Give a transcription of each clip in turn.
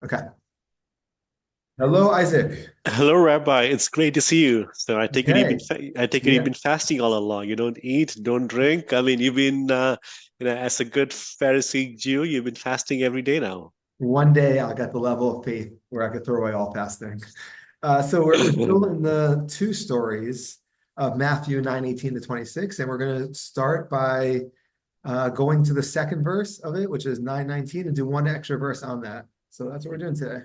Okay. Hello, Isaac. Hello, Rabbi. It's great to see you. So Okay. I take it you've Yeah. been fasting all along. You don't eat, don't drink. I mean, you've been as a good Pharisee Jew, you've been fasting every day now. One day I'll get the level of faith where I could throw away all fasting. So we're still in the two stories of Matthew 9:18 to 26, and we're going to start by going to the second verse of it, which is 9:19, and do one extra verse on that. So that's what we're doing today.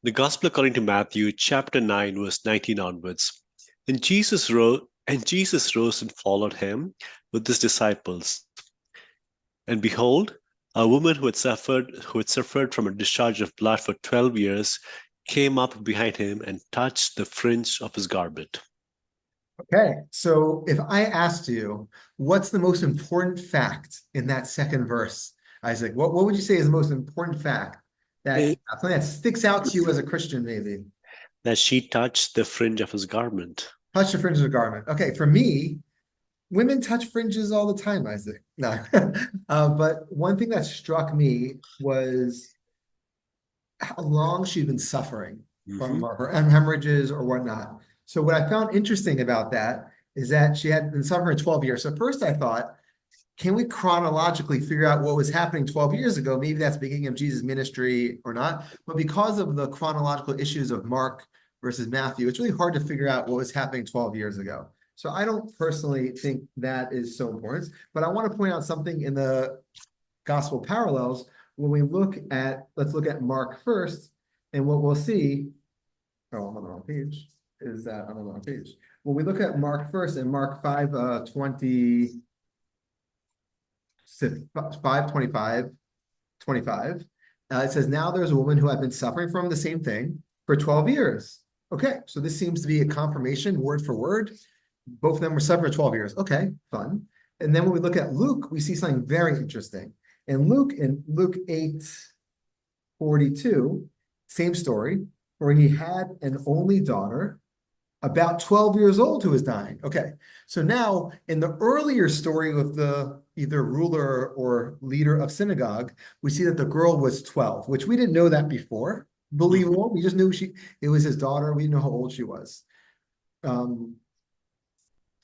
The Gospel according to Matthew, chapter 9, verse 19 onwards. And Jesus rose and followed him with his disciples. And behold, a woman who had suffered from a discharge of blood for 12 years came up behind him and touched the fringe of his garment. Okay. So if I asked you, what's the most important fact in that second verse, Isaac? What would you say is the most important fact that Eh, something that sticks out to you as a Christian, maybe? That she touched the fringe of his garment. Touch the fringe of the garment. Okay, for me, women touch fringes all the time, Isaac. No. But one thing that struck me was how long she'd been suffering from Mhm. her hemorrhages or whatnot. So what I found interesting about that is that she had been suffering 12 years. So first I thought, can we chronologically figure out what was happening 12 years ago? Maybe that's the beginning of Jesus' ministry or not. But because of the chronological issues of Mark versus Matthew, it's really hard to figure out what was happening 12 years ago. So I don't personally think that is so important. But I want to point out something in the gospel parallels when we look at, let's look at Mark first, and what we'll see, oh, I'm on the wrong page, is that I'm on the wrong page. When we look at Mark first in Mark 5, 25, it says, now there's a woman who had been suffering from the same thing for 12 years. Okay, so this seems to be a confirmation word for word. Both of them were suffering for 12 years. Okay, fun. And then when we look at Luke, we see something very interesting. In Luke 8:42, same story, where he had an only daughter about 12 years old who was dying. Okay. So now in the earlier story with the either ruler or leader of synagogue, we see that the girl was 12, which we didn't know that before. Mhm. Believable. We just knew it was his daughter. We didn't know how old she was. Um,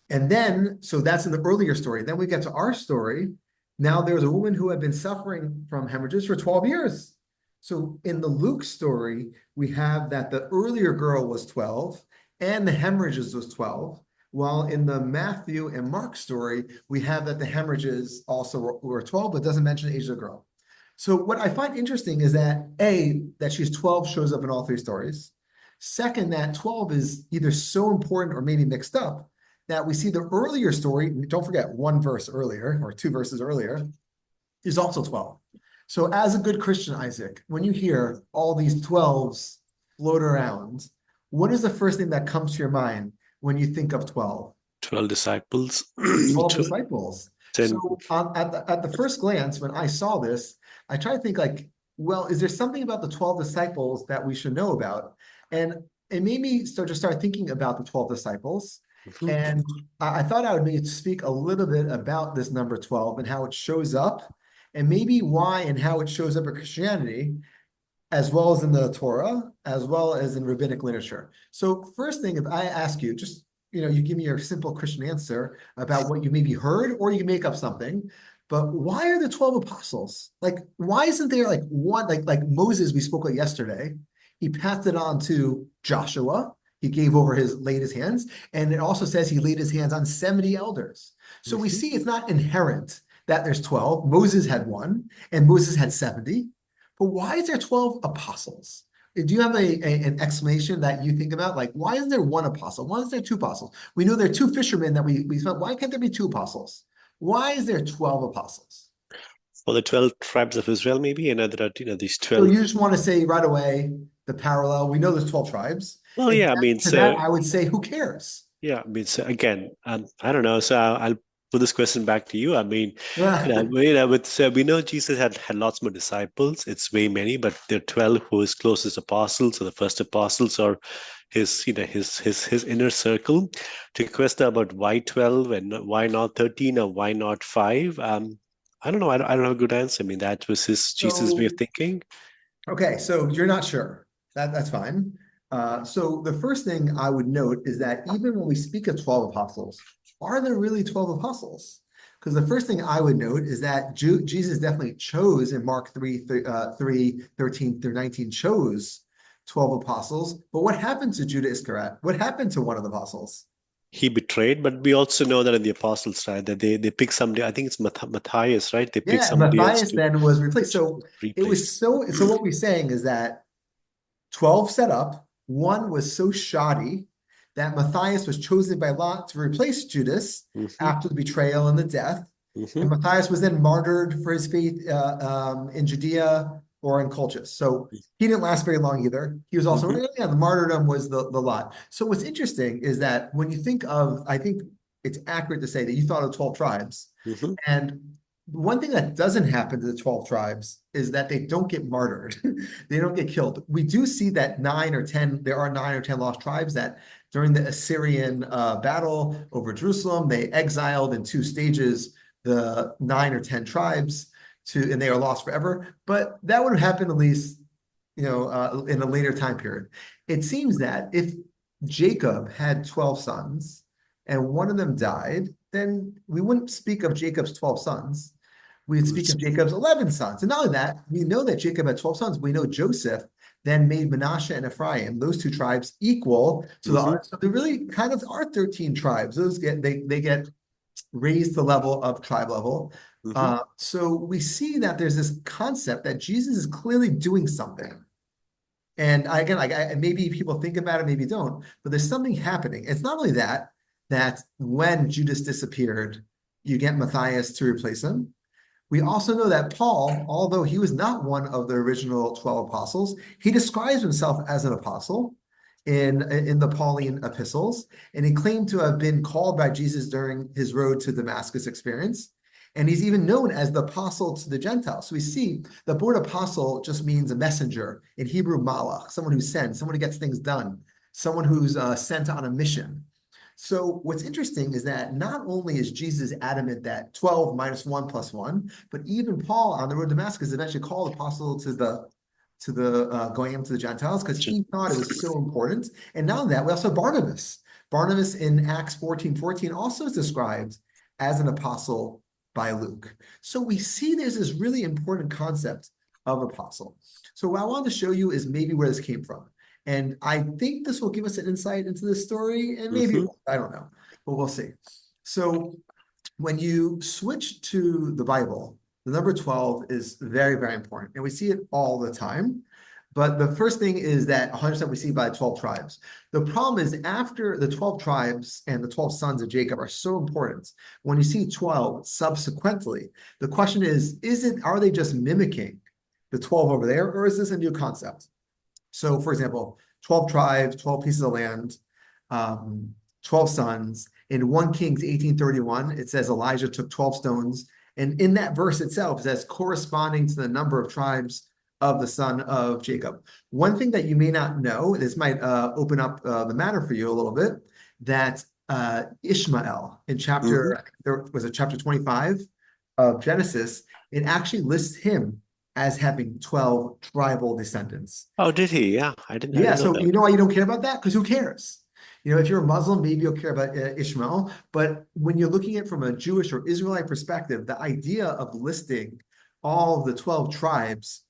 and then, so that's in the earlier story. Then we get to our story. Now there's a woman who had been suffering from hemorrhages for 12 years. So in the Luke story, we have that the earlier girl was 12 and the hemorrhages was 12. While in the Matthew and Mark story, we have that the hemorrhages also were 12, but doesn't mention the age of the girl. So what I find interesting is that A, that she's 12 shows up in all three stories. Second, that 12 is either so important or maybe mixed up that we see the earlier story, don't forget one verse earlier or two verses earlier, is also 12. So, as a good Christian, Isaac, when you hear all these 12s float around, what is the first thing that comes to your mind when you think of 12? 12 disciples. 12 disciples. 10. So, at the first glance, when I saw this, I tried to think, like, well, is there something about the 12 disciples that we should know about? And it made me start thinking about the 12 disciples. Mhm. And I thought I would maybe speak a little bit about this number 12 and how it shows up, and maybe why and how it shows up in Christianity, as well as in the Torah, as well as in rabbinic literature. So, first thing, if I ask you, just you give me your simple Christian answer about what you maybe heard, or you can make up something. But why are the 12 apostles? Like, why isn't there like one, like Moses we spoke about yesterday? He passed it on to Joshua. He gave over laid his hands. And it also says he laid his hands on 70 elders. So we Mhm. see it's not inherent that there's 12. Moses had one, and Moses had 70. But why is there 12 apostles? Do you have an explanation that you think about? Like, why is there one apostle? Why is there two apostles? We know there are two fishermen that we spent. Why can't there be two apostles? Why is there 12 apostles? For the 12 tribes of Israel, maybe, and there are, these So 12. you just want to say right away the parallel. We know there's 12 tribes. Well, And yeah, I mean, to that, so I would say, who cares? Yeah, I mean, so again, I don't know. So I'll put this question back to you. I mean, with so we know Jesus had lots more disciples. It's way many, but there are 12 who his closest apostles, or the first apostles, or his inner circle. To question about why 12 and why not 13 or why not five. I don't know. I don't have a good answer. I mean, that was his Jesus' way So of thinking. Okay, so you're not sure. That's fine. So the first thing I would note is that even when we speak of 12 apostles, are there really 12 apostles? Because the first thing I would note is that Jesus definitely chose in Mark 3, 13 through 19, chose 12 apostles. But what happened to Judas Iscariot? What happened to one of the apostles? He betrayed, but we also know that in the apostles, right, that they pick somebody. I think it's Matthias, right? They pick Yeah, somebody else Matthias then was replaced. So it was replace. so what we're saying is that 12 set up. One was so shoddy that Matthias was chosen by Lot to replace Judas Hmm. after the betrayal and the death. Hmm. And Matthias was then martyred for his faith in Judea or in Colchis. So he didn't last very long either. He was also, Hmm. yeah, the martyrdom was the lot. So what's interesting is that when you think of, I think it's accurate to say that you thought of 12 tribes. Hmm. And one thing that doesn't happen to the 12 tribes is that they don't get martyred. They don't get killed. We do see that 9 or 10, there are 9 or 10 lost tribes that during the Assyrian battle over Jerusalem, they exiled in 2 stages the 9 or 10 tribes and they are lost forever. But that would have happened at least, in a later time period. It seems that if Jacob had 12 sons and one of them died, then we wouldn't speak of Jacob's 12 sons. We'd speak of Jacob's 11 sons. And not only that, we know that Jacob had 12 sons. We know Joseph then made Menashe and Ephraim, those 2 tribes, equal to Hmm. so they really kind of are 13 tribes. Those they get raised the level of tribe level. Hmm. So we see that there's this concept that Jesus is clearly doing something. And again, maybe people think about it, maybe don't, but there's something happening. It's not only that when Judas disappeared, you get Matthias to replace him. We also know that Paul, although he was not one of the original 12 apostles, he describes himself as an apostle in the Pauline epistles, and he claimed to have been called by Jesus during his road to Damascus experience. And he's even known as the apostle to the Gentiles. So we see the word apostle just means a messenger in Hebrew, malach, someone who sends, someone who gets things done, someone who's sent on a mission. So what's interesting is that not only is Jesus adamant that 12 minus 1 plus 1, but even Paul on the road to Damascus eventually called apostle to the going into the Gentiles because he thought it was so important. And not only that, we also have Barnabas. Barnabas in Acts 14:14 also is described as an apostle by Luke. So we see there's this really important concept of apostle. So what I wanted to show you is maybe where this came from. And I think this will give us an insight into this story, and maybe Hmm. I don't know, but we'll see. So when you switch to the Bible, the number 12 is very, very important. And we see it all the time. But the first thing is that 100% we see by 12 tribes. The problem is after the 12 tribes and the 12 sons of Jacob are so important, when you see 12 subsequently, the question is are they just mimicking the 12 over there, or is this a new concept? So, for example, 12 tribes, 12 pieces of land, 12 sons. In 1 Kings 18:31, it says Elijah took 12 stones. And in that verse itself, it says corresponding to the number of tribes of the son of Jacob. One thing that you may not know, this might open up the matter for you a little bit, that Ishma'el in Hmm. there was a chapter 25 of Genesis, it actually lists him as having 12 tribal descendants. Oh, did he? Yeah, I didn't. I Yeah, didn't know so that. you know why you don't care about that? Because who cares? If you're a Muslim, maybe you'll care about Ishmael. But when you're looking at it from a Jewish or Israelite perspective, the idea of listing all of the 12 tribes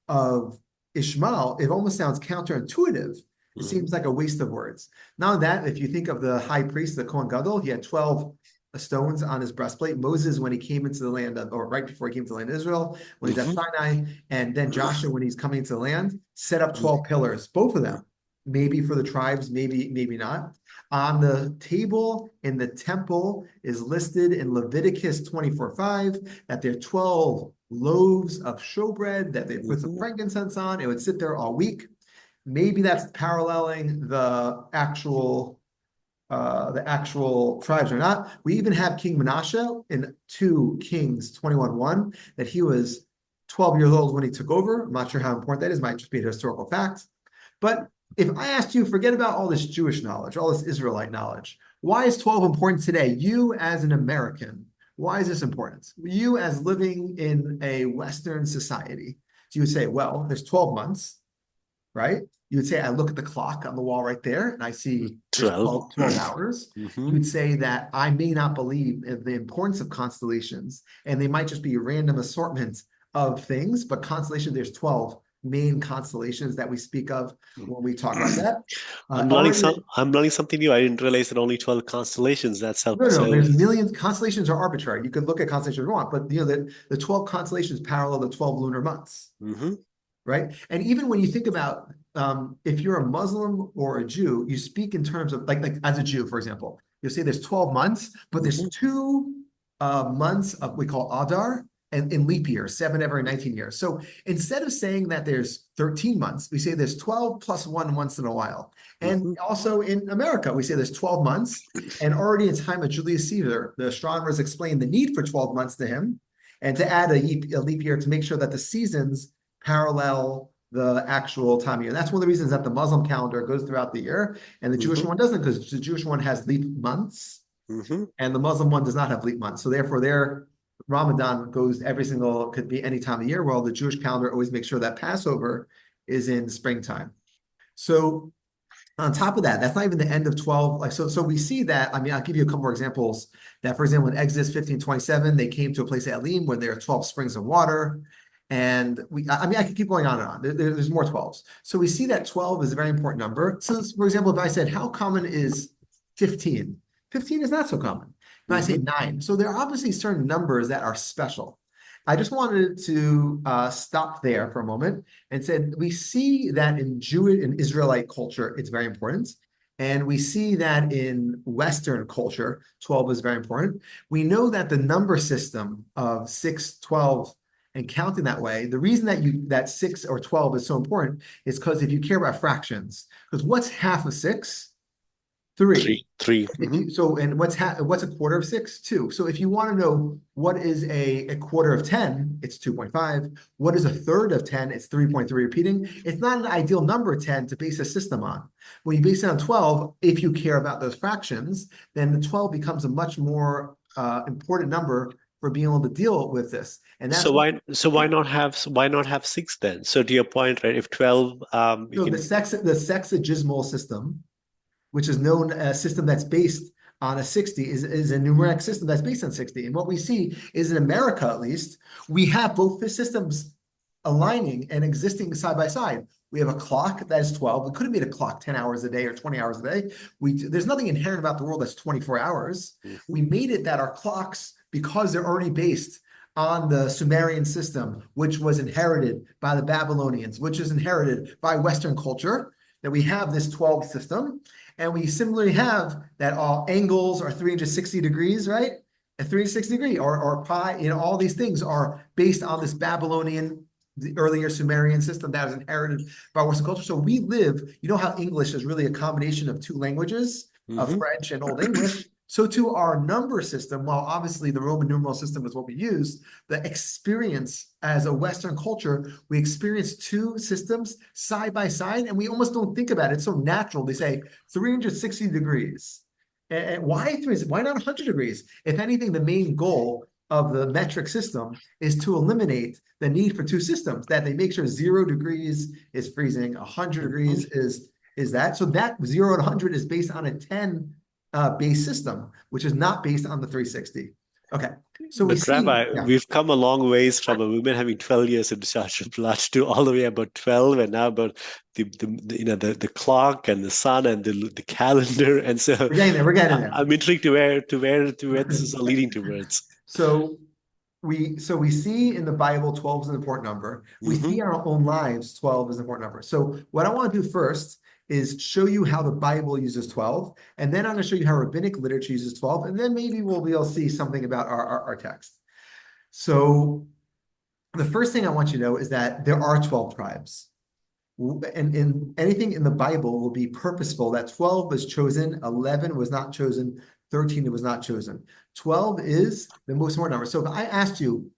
of Ishmael, it almost sounds counterintuitive. It seems Hmm. like a waste of words. Not only that, if you think of the high priest, the Kohen Gadol, he had 12 stones on his breastplate. Moses, when he came into the land or right before he came to the land of Israel, when he's at Hmm. Sinai, and then Joshua, when he's coming into the land, set up Hmm. 12 pillars, both of them, maybe for the tribes, maybe not. On the table in the temple is listed in Leviticus 24:5 that there are 12 loaves of showbread that they put some Hmm. frankincense on. It would sit there all week. Maybe that's paralleling the actual tribes or not. We even have King Menashe in 2 Kings 21:1 that he was 12 years old when he took over. I'm not sure how important that is, might just be a historical fact. But if I asked you, forget about all this Jewish knowledge, all this Israelite knowledge, why is 12 important today? You as an American, why is this important? You as living in a Western society, So you would say, well, there's 12 months, right? You would say, I look at the clock on the wall right there, and I see there's 12. 12 hours. You would say that I may not believe in the importance of constellations, and they might just be a random assortment of things, but constellation, there's 12 main constellations that we speak of when we talk about that. I'm learning something new. I didn't realize that only 12 constellations. That's No, helpful. no, So, there's millions. Constellations are arbitrary. You could look at constellations if you want, but the 12 constellations parallel the 12 lunar months, right? And even when you think about if you're a Muslim or a Jew, you speak in terms of like as a Jew, for example, you'll say there's 12 months, but there's two months of we call Adar and in leap year, 7 every 19 years. So instead of saying that there's 13 months, we say there's 12 plus one once in a while. And also in America, we say there's 12 months. And already in time of Julius Caesar, the astronomers explained the need for 12 months to him and to add a leap year to make sure that the seasons parallel the actual time of year. And that's one of the reasons that the Muslim calendar goes throughout the year and the Jewish one doesn't, because the Jewish one has leap months and the Muslim one does not have leap months. So therefore their Ramadan goes could be any time of year, while the Jewish calendar always makes sure that Passover is in springtime. So on top of that, that's not even the end of 12. Like so we see that. I mean, I'll give you a couple more examples. That, for example, in Exodus 15:27, they came to a place at Elim where there are 12 springs of water. And I could keep going on and on. There's more 12s. So we see that 12 is a very important number. So, for example, if I said, how common is 15? 15 is not so common. If I say 9. So there are obviously certain numbers that are special. I just wanted to stop there for a moment and said, we see that in Jewish and Israelite culture, it's very important. And we see that in Western culture, 12 is very important. We know that the number system of 6, 12, and counting that way, the reason that 6 or 12 is so important is because if you care about fractions, because what's half of 6? 3. Three. And what's a quarter of 6? 2. So if you want to know what is a quarter of 10, it's 2.5. What is a third of 10? It's 3.3 repeating. It's not an ideal number 10 to base a system on. When you base it on 12, if you care about those fractions, then the 12 becomes a much more important number for being able to deal with this. And that's why not have 6 then? So to your point, right? If 12, the sexagesimal system, which is known as a system that's based on a 60, is a numeric system that's based on 60. And what we see is in America, at least, we have both the systems aligning and existing side by side. We have a clock that is 12. We could have made a clock 10 hours a day or 20 hours a day. There's nothing inherent about the world that's 24 hours. We made it that our clocks, because they're already based on the Sumerian system, which was inherited by the Babylonians, which is inherited by Western culture, that we have this 12 system. And we similarly have that all angles are 360 degrees, right? A 360 degree or pi, all these things are based on this Babylonian, the earlier Sumerian system that was inherited by Western culture. So we live, how English is really a combination of two languages, of French and Old English. So to our number system, while obviously the Roman numeral system is what we use, the experience as a Western culture, we experience two systems side by side, and we almost don't think about it. It's so natural. They say 360 degrees. And why not 100 degrees? If anything, the main goal of the metric system is to eliminate the need for two systems, that they make sure 0 degrees is freezing, 100 degrees is that. So that 0 to 100 is based on a 10 base system, which is not based on the 360. Okay, so but Rabbi, we've come a long ways from we've been having 12 years in Shastra to all the way about 12, and now about the clock and the sun and the calendar, and so we're getting there. I'm intrigued to where this is leading towards. So we see in the Bible 12 is an important number. We see in our own lives 12 is an important number. So what I want to do first is show you how the Bible uses 12, and then I'm going to show you how rabbinic literature uses 12, and then maybe we'll be able to see something about our text. So the first thing I want you to know is that there are 12 tribes. And in anything in the Bible will be purposeful, that 12 was chosen, 11 was not chosen, 13 was not chosen. 12 is the most important number. So if I asked you,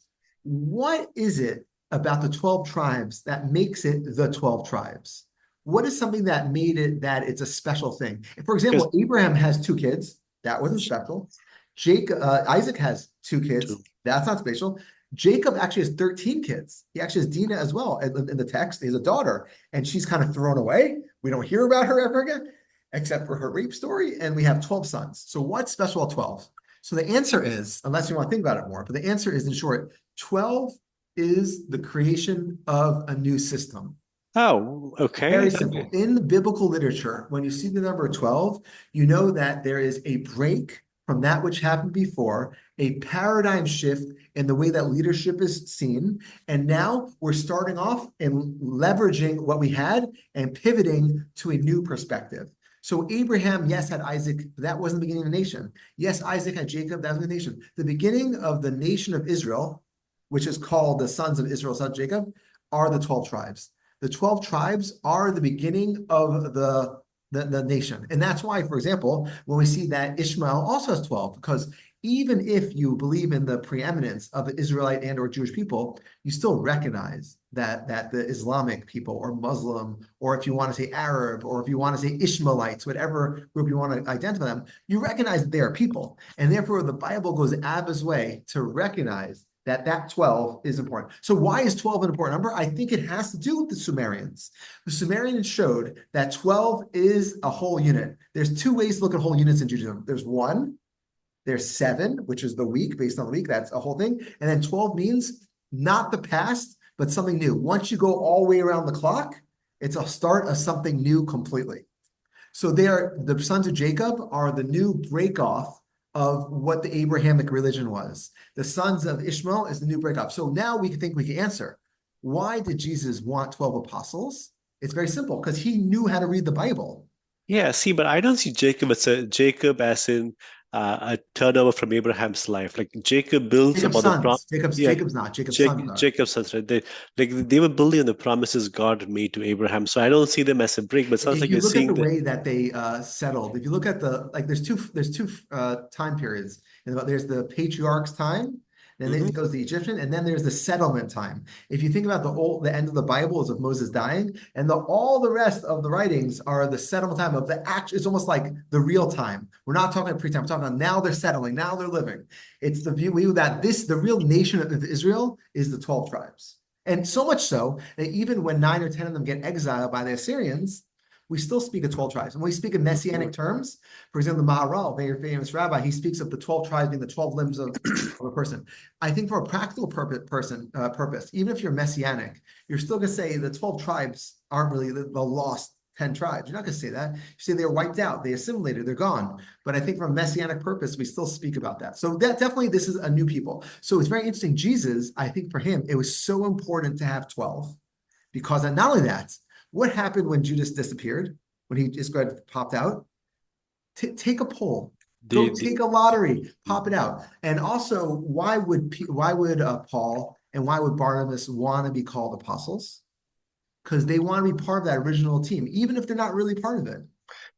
what is it about the 12 tribes that makes it the 12 tribes? What is something that made it that it's a special thing? For example, Abraham has 2 kids. That wasn't special. Isaac has 2 kids. That's not special. Jacob actually has 13 kids. He actually has Dinah as well. In the text, he has a daughter, and she's kind of thrown away. We don't hear about her ever again, except for her rape story. And we have 12 sons. So what's special about 12? So the answer is, unless you want to think about it more, but the answer is, in short, 12 is the creation of a new system. Oh, okay. Very simple. In the biblical literature, when you see the number 12, you know that there is a break from that which happened before, a paradigm shift in the way that leadership is seen. And now we're starting off and leveraging what we had and pivoting to a new perspective. So Abraham, yes, had Isaac, but that wasn't the beginning of the nation. Yes, Isaac had Jacob, that was the nation. The beginning of the nation of Israel, which is called the sons of Israel, son of Jacob, are the 12 tribes. The 12 tribes are the beginning of the nation. And that's why, for example, when we see that Ishma'el also has 12, because even if you believe in the preeminence of the Israelite and or Jewish people, you still recognize that the Islamic people or Muslim, or if you want to say Arab, or if you want to say Ishmaelites, whatever group you want to identify them, you recognize that they are people. And therefore, the Bible goes out of its way to recognize that 12 is important. So why is 12 an important number? I think it has to do with the Sumerians. The Sumerians showed that 12 is a whole unit. There's two ways to look at whole units in Judaism. There's one, there's 7, which is the week, based on the week, that's a whole thing. And then 12 means not the past, but something new. Once you go all the way around the clock, it's a start of something new completely. So the sons of Jacob are the new break off of what the Abrahamic religion was. The sons of Ishmael is the new break off. So now we think we can answer, why did Jesus want 12 apostles? It's very simple, because he knew how to read the Bible. Yeah, see, but I don't see Jacob as Jacob as in a turnover from Abraham's life. Like Jacob builds Jacob's upon the sons. Jacob's not. Jacob's sons are. Jacob's sons, right? They were building on the promises God made to Abraham. So I don't see them as a break, but it sounds If like you you're look at the seeing that. way that they settled, if you look at there's two time periods. There's the patriarchs time, then it goes to the Egyptian, and then there's the settlement time. If you think about the end of the Bible is of Moses dying, and all the rest of the writings are the settlement time of the act. It's almost like the real time. We're not talking about pre-time. We're talking about now they're settling, now they're living. It's the view that the real nation of Israel is the 12 tribes. And so much so that even when 9 or 10 of them get exiled by the Assyrians, we still speak of 12 tribes. And when we speak in messianic terms, for example, the Maharal, very famous rabbi, he speaks of the 12 tribes being the 12 limbs of a person. I think for a practical purpose, even if you're messianic, you're still going to say the 12 tribes aren't really the lost 10 tribes. You're not going to say that. You say they're wiped out, they assimilated, they're gone. But I think from a messianic purpose, we still speak about that. So that definitely, this is a new people. So it's very interesting. Jesus, I think for him, it was so important to have 12 because not only that, what happened when Judas disappeared, when he just popped out? Take a poll, go The take a lottery, pop it out. And also, why would Paul and why would Barnabas want to be called apostles? Because they want to be part of that original team, even if they're not really part of it.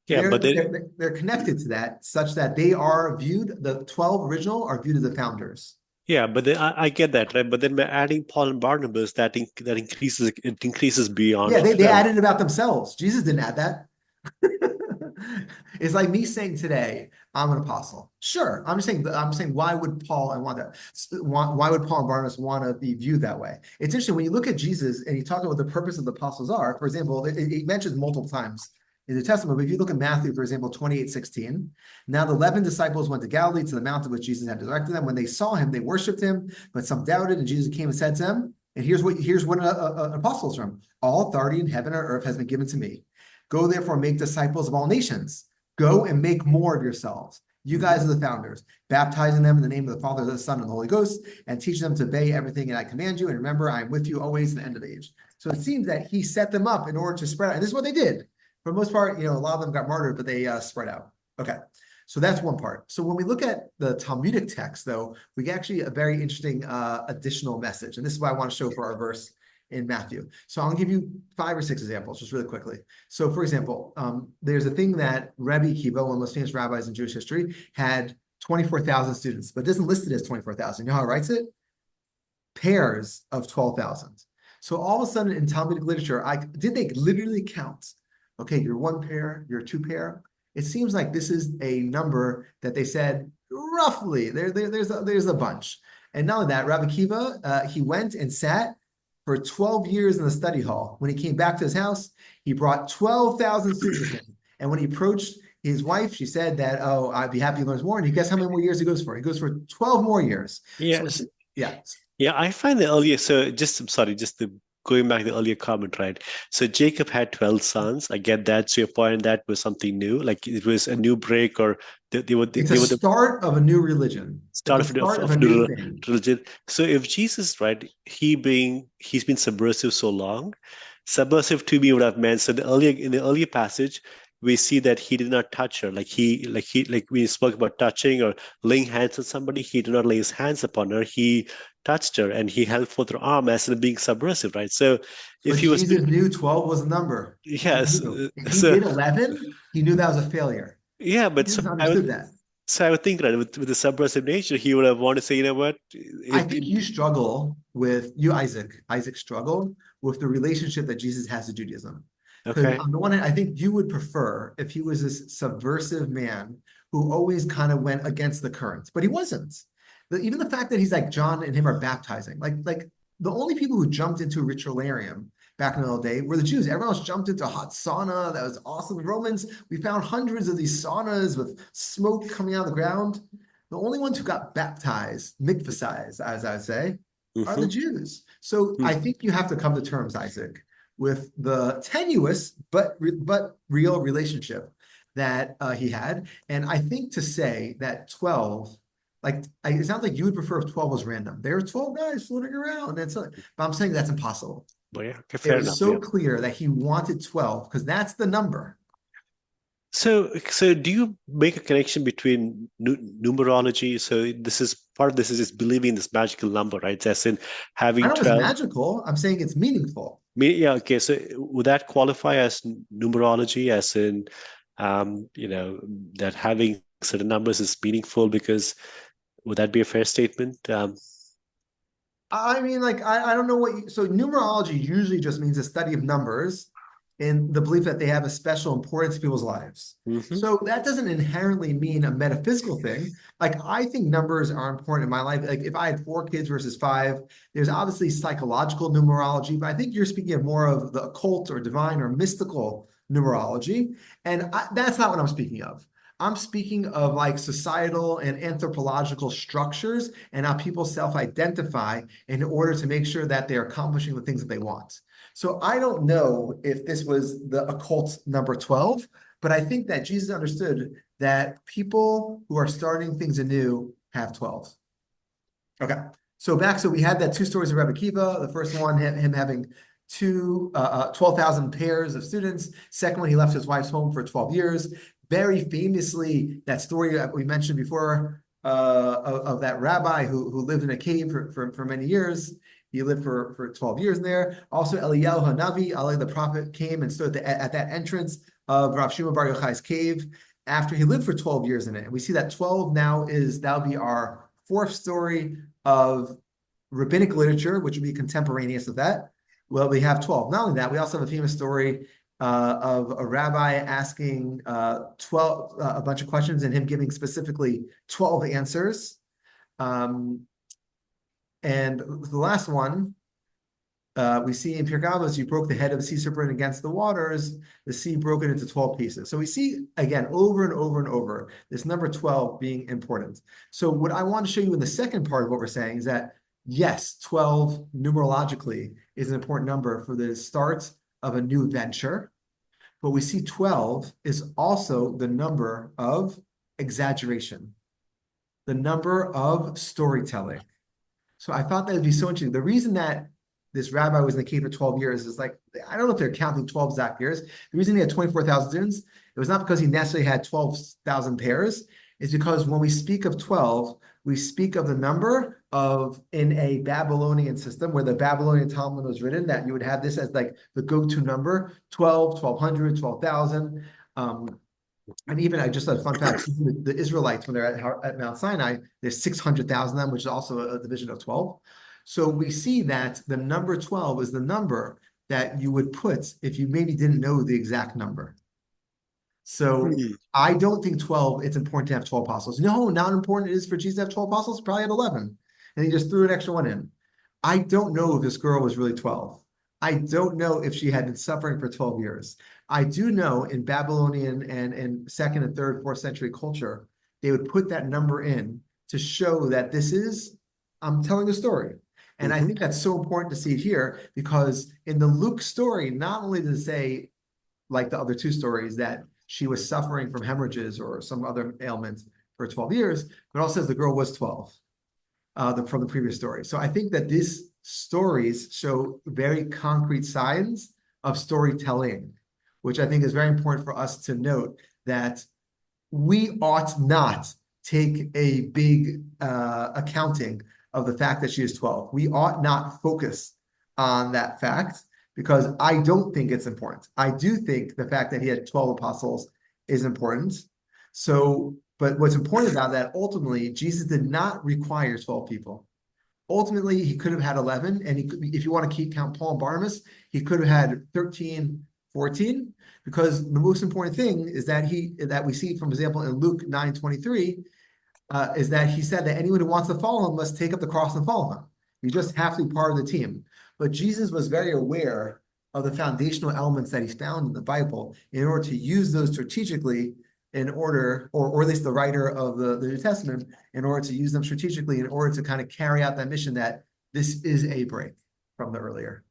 yeah, but then They're connected to that, such that they are viewed, the 12 original are viewed as the founders. yeah, but then I get that, right? But then by adding Paul and Barnabas, that increases beyond Yeah, they 12. added about themselves. Jesus didn't add that. It's like me saying today, I'm an apostle. Sure, I'm saying why would Paul and want that? Why would Paul and Barnabas want to be viewed that way? It's interesting when you look at Jesus and you talk about what the purpose of the apostles are. For example, it mentions multiple times in the Testament, but if you look at Matthew, for example, 28:16, now the 11 disciples went to Galilee to the mountain which Jesus had directed them. When they saw him, they worshiped him, but some doubted, and Jesus came and said to them, and here's what an apostle is from: all authority in heaven and earth has been given to me. Go therefore make disciples of all nations. Go and make more of yourselves. You guys are the founders, baptizing them in the name of the Father, the Son, and the Holy Ghost, and teach them to obey everything that I command you. And remember, I am with you always to the end of the age. So it seems that he set them up in order to spread out. And this is what they did. For the most part, a lot of them got martyred, but they spread out. Okay, so that's one part. So when we look at the Talmudic text, though, we get actually a very interesting additional message. And this is what I want to show for our verse in Matthew. So I'll give you 5 or 6 examples just really quickly. So for example, there's a thing that Rabbi Akiva, one of the most famous rabbis in Jewish history, had 24,000 students, but it doesn't list it as 24,000. You know how it writes it? Pairs of 12,000. So all of a sudden in Talmudic literature, did they literally count? Okay, you're one pair, you're 2 pair. It seems like this is a number that they said roughly there's a bunch. And not only that, Rabbi Akiva, he went and sat for 12 years in the study hall. When he came back to his house, he brought 12,000 students with him. And when he approached his wife, she said that, oh, I'd be happy to learn more. And you guess how many more years he goes for? He goes for 12 more years. So, Yes. yeah. Yeah, I find the earlier, so just, I'm sorry, just the going back to the earlier comment, right? So Jacob had 12 sons. I get that. So your point, that was something new, like it was a new break, or It's a they were the start of a new religion. It's start the start of a new new thing. religion. So if Jesus, right, he's been subversive so long, subversive to me would have meant, so in the earlier passage, we see that he did not touch her. Like we spoke about touching or laying hands on somebody, he did not lay his hands upon her. He touched her and he held forth her arm as in being subversive, right? So if But he was, Jesus knew 12 was a number. He yes, knew. If he so did 11, he knew that was a failure. yeah, but Jesus understood that. so I would think that with the subversive nature, he would have wanted to say, you know what, I if think you struggle with you, Isaac struggled with the relationship that Jesus has to Judaism. Because okay, on the one hand, I think you would prefer if he was this subversive man who always kind of went against the current, but he wasn't. Even the fact that he's like John and him are baptizing, like the only people who jumped into a ritualarium back in the old day were the Jews. Everyone else jumped into a hot sauna. That was awesome. The Romans, we found hundreds of these saunas with smoke coming out of the ground. The only ones who got baptized, mikvahized, as I would say, are the hmm Jews. So I think you have to come to terms, Isaac, with the tenuous but real relationship that he had. And I think to say that 12, it sounds like you would prefer if 12 was random. There were 12 guys floating around. But I'm saying that's impossible. Well, yeah, okay, It fair was enough. so Yeah. clear that he wanted 12 because that's the number. So do you make a connection between numerology? So this is part of this is just believing in this magical number, right? As in I having don't know if it's 12. magical. I'm saying it's meaningful. Yeah, okay. So would that qualify as numerology, as in, that having certain numbers is meaningful because would that be a fair statement? I mean, I don't know so numerology usually just means a study of numbers in the belief that they have a special importance to people's lives. Mhm. So that doesn't inherently mean a metaphysical thing. Like, I think numbers are important in my life. Like, if I had 4 kids versus 5, there's obviously psychological numerology, but I think you're speaking of more of the occult or divine or mystical numerology. And that's not what I'm speaking of. I'm speaking of like societal and anthropological structures and how people self-identify in order to make sure that they're accomplishing the things that they want. So I don't know if this was the occult number 12, but I think that Jesus understood that people who are starting things anew have 12. Okay. So we had that 2 stories of Rebbe Kiva. The first one, him having 12,000 pairs of students. Second one, he left his wife's home for 12 years. Very famously, that story that we mentioned before of that rabbi who lived in a cave for many years. He lived for 12 years in there. Also, Eliyahu Hanavi, Ali the prophet, came and stood at that entrance of Rav Shimon Bar Yochai's cave after he lived for 12 years in it. And we see that 12 now that'll be our fourth story of rabbinic literature, which would be contemporaneous of that. Well, we have 12. Not only that, we also have a famous story of a rabbi asking 12 a bunch of questions and him giving specifically 12 answers. And the last one, we see in Pirkei Avos, you broke the head of the sea serpent against the waters, the sea broke it into 12 pieces. So we see, again, over and over and over, this number 12 being important. So what I want to show you in the second part of what we're saying is that, yes, 12 numerologically is an important number for the start of a new venture. But we see 12 is also the number of exaggeration, the number of storytelling. So I thought that would be so interesting. The reason that this rabbi was in the cave for 12 years is like, I don't know if they're counting 12 exact years. The reason he had 24,000 students, it was not because he necessarily had 12,000 pairs. It's because when we speak of 12, we speak of the number of in a Babylonian system where the Babylonian Talmud was written, that you would have this as like the go-to number, 12, 1200, 12,000. And even I just had a fun fact, the Israelites, when they're at Mount Sinai, there's 600,000 of them, which is also a division of 12. So we see that the number 12 is the number that you would put if you maybe didn't know the exact number. So Hmm. I don't think 12, it's important to have 12 apostles. No, not important it is for Jesus to have 12 apostles, probably had 11. and he just threw an extra one in. I don't know if this girl was really 12. I don't know if she had been suffering for 12 years. I do know in Babylonian and second and third, fourth century culture, they would put that number in to show that this is, I'm telling a story. And I think that's so important to see it here because in the Luke story, not only does it say, like the other two stories, that she was suffering from hemorrhages or some other ailment for 12 years, but also says the girl was 12 from the previous story. So I think that these stories show very concrete signs of storytelling, which I think is very important for us to note that we ought not take a big accounting of the fact that she is 12. We ought not focus on that fact because I don't think it's important. I do think the fact that he had 12 apostles is important. So, but what's important about that, ultimately, Jesus did not require 12 people. Ultimately, he could have had 11, and he could, if you want to count Paul and Barnabas, he could have had 13, 14, because the most important thing is that we see, for example, in Luke 9:23, is that he said that anyone who wants to follow him must take up the cross and follow him. You just have to be part of the team. But Jesus was very aware of the foundational elements that he's found in the Bible in order to use those strategically in order, or at least the writer of the New Testament, in order to use them strategically in order to kind of carry out that mission that this is a break from the earlier.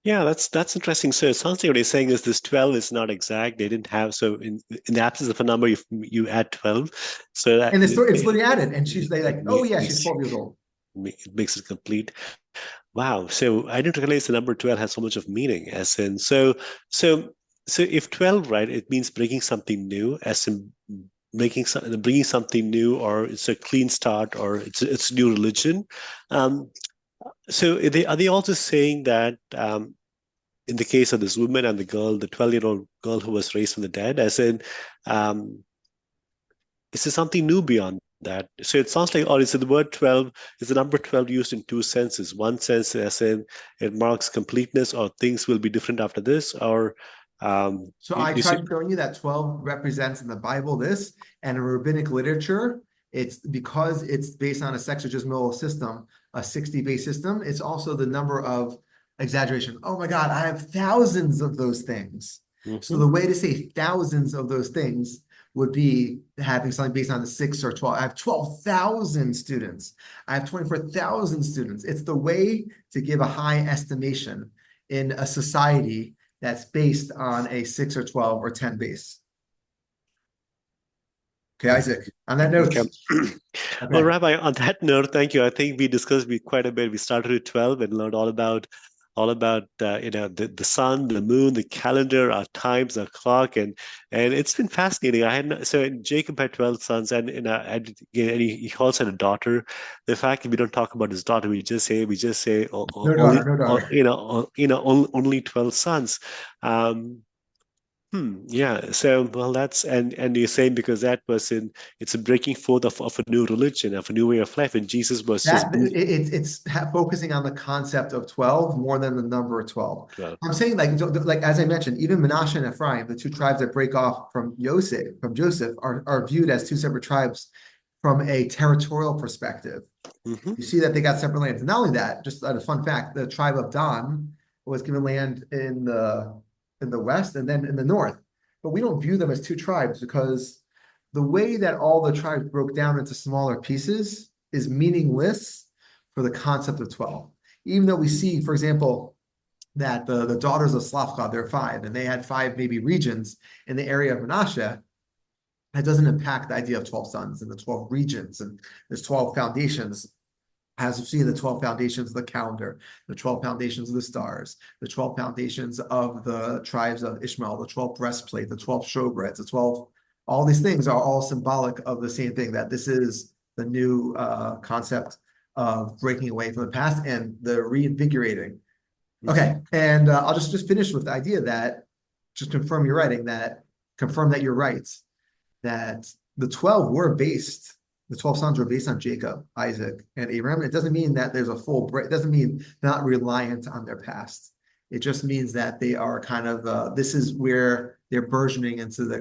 Yeah, that's interesting. So it sounds like what he's saying is this 12 is not exact. They didn't have, so in the absence of a number, you add 12. So that And the story, it's literally added, and it, like, oh yeah, she's 12 years old. it makes it complete. Wow. So I didn't realize the number 12 has so much of meaning, as in, so so if 12, right, it means bringing something new, as in bringing something new, or it's a clean start, or it's a new religion. Um, so are they also saying that in the case of this woman and the girl, the 12-year-old girl who was raised from the dead, as in, um, is there something new beyond that? So it sounds like, or is it the word 12, is the number 12 used in two senses? One sense as in it marks completeness, or things will be different after this, or So I tried showing you that 12 represents in the Bible this, and in rabbinic literature, it's because it's based on a sexagesimal system, a 60-base system. It's also the number of exaggeration. Oh my God, I have thousands of those things. So the way to say thousands of those things would be having something based on the 6 or 12. I have 12,000 students. I have 24,000 students. It's the way to give a high estimation in a society that's based on a 6 or 12 or 10 base. Okay, Isaac, on that note. Okay. Well, Okay. Rabbi, on that note, thank you. I think we discussed quite a bit. We started at 12 and learned all about the sun, the moon, the calendar, our times, our clock, and it's been fascinating. Jacob had 12 sons, and he also had a daughter. The fact that we don't talk about his daughter, we just say No daughter, no daughter. only 12 sons. Yeah. So, well, and you're saying because that was it's a breaking forth of a new religion, of a new way of life, and Jesus was just It's focusing on the concept of 12 more than the number of 12. well. I'm saying like as I mentioned, even Menashe and Ephraim, the two tribes that break off from Joseph, are viewed as two separate tribes from a territorial perspective. You see that they got separate lands. And not only that, just a fun fact, the tribe of Dan was given land in the west and then in the north. But we don't view them as two tribes because the way that all the tribes broke down into smaller pieces is meaningless for the concept of 12. Even though we see, for example, that the daughters of Slavka, they're 5, and they had 5 maybe regions in the area of Menashe, that doesn't impact the idea of 12 sons and the 12 regions, and there's 12 foundations. As you see, the 12 foundations of the calendar, the 12 foundations of the stars, the 12 foundations of the tribes of Ishma'el, the 12 breastplate, the 12 showbreads, the 12, all these things are all symbolic of the same thing, that this is the new concept of breaking away from the past and the reinvigorating. Okay, and I'll just finish with the idea that, just confirm you're writing, that confirm that you're right, that the 12 were based, the 12 sons were based on Jacob, Isaac, and Abraham. It doesn't mean that there's a full break. It doesn't mean they're not reliant on their past. It just means that they are kind of, this is where they're burgeoning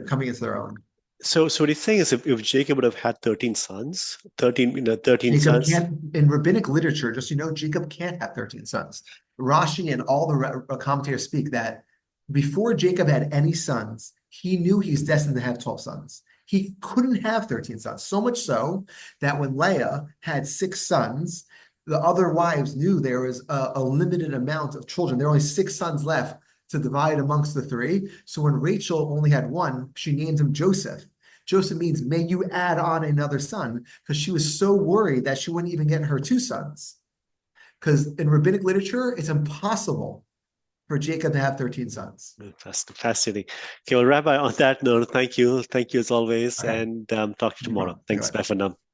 coming into their own. So what he's saying is if Jacob would have had 13 sons, 13 Jacob sons. can't, in rabbinic literature, just Jacob can't have 13 sons. Rashi and all the commentators speak that before Jacob had any sons, he knew he's destined to have 12 sons. He couldn't have 13 sons, so much so that when Leah had 6 sons, the other wives knew there was a limited amount of children. There were only 6 sons left to divide amongst the three. So when Rachel only had one, she named him Joseph. Joseph means, may you add on another son, because she was so worried that she wouldn't even get her 2 sons. Because in rabbinic literature, it's impossible for Jacob to have 13 sons. Fascinating. Okay, well, Rabbi, on that note, thank you. Thank you as always, Okay. and talk to you No tomorrow. problem. Thanks. Bye for now.